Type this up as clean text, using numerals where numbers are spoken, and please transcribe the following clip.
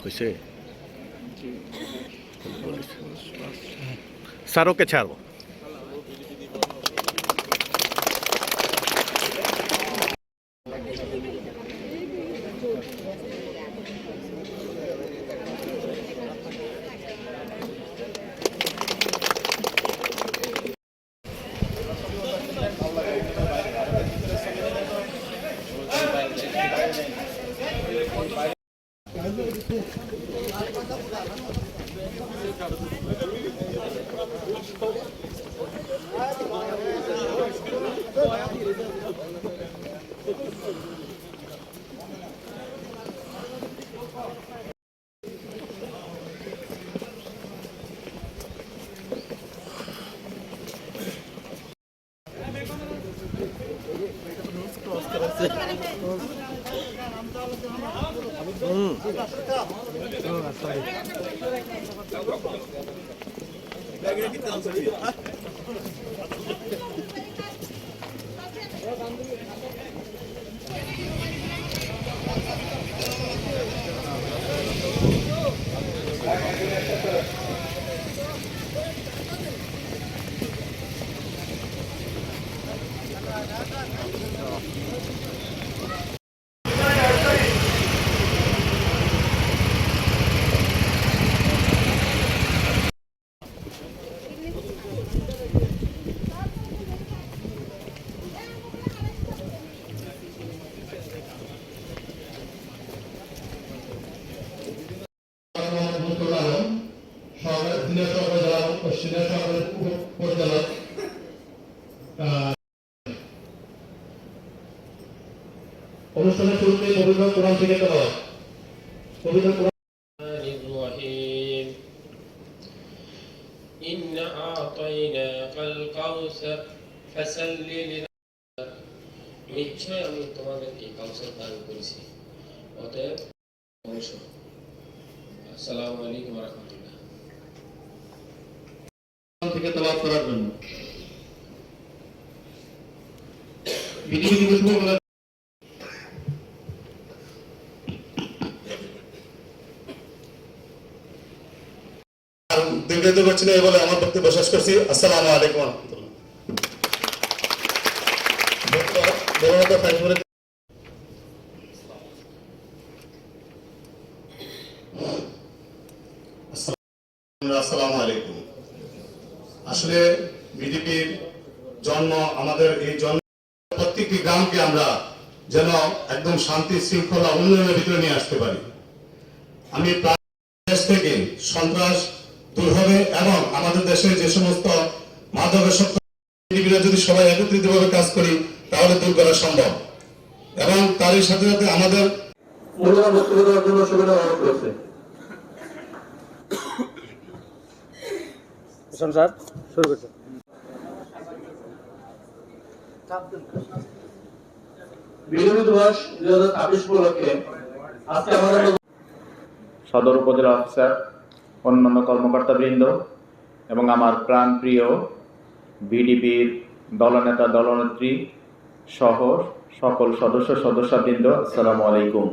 হয়েছে স্যার, ওকে ছাড়বো। অনুষ্ঠানের শুরুতে পবিত্র কোরআন থেকে তেলাওয়াত। পবিত্র কোরআন إنا أعطيناك الكوثر فصل لربك নিশ্চয় আমি তোমাদেরকে কাউসার দান করেছি, অতএব আসসালামু আলাইকুম ওয়া রাহমাতুল্লাহ থেকে তেলাওয়াত করার জন্য বিধি দিবস বলে দীর্ঘায়িত করছি না বলে আমার বক্তব্য শেষ করছি। আসসালামু আলাইকুম ওয়া রাহমাতুল্লাহ। আসসালামু আলাইকুম। আসলে বিজেপির জন্ম, আমাদের এই জন্ম প্রত্যেকটি গ্রামকে আমরা যেন একদম শান্তি শৃঙ্খলা উন্নয়নের ভিতরে নিয়ে আসতে পারি। আমি দেশ থেকে সন্ত্রাস দূর হবে এবং আমাদের দেশের যে সমস্ত মাদকাসক্ত যদি সবাই একত্রিতভাবে কাজ করি তাহলে দূর করা সম্ভব। এবং তারই সাথে সাথে আমাদের মূল্যবান বক্তব্য দেওয়ার জন্য সুবিধা অনুরোধ করেছে। বিজয় দিবস 2026 উপলক্ষে আজকে আমাদের সদর উপজেলা অফিসার, অন্যান্য কর্মকর্তাবৃন্দ এবং আমার প্রাণপ্রিয় বিডিপির দলনেতা দলনেত্রী সহ সকল সদস্যবৃন্দ, আসসালামু আলাইকুম।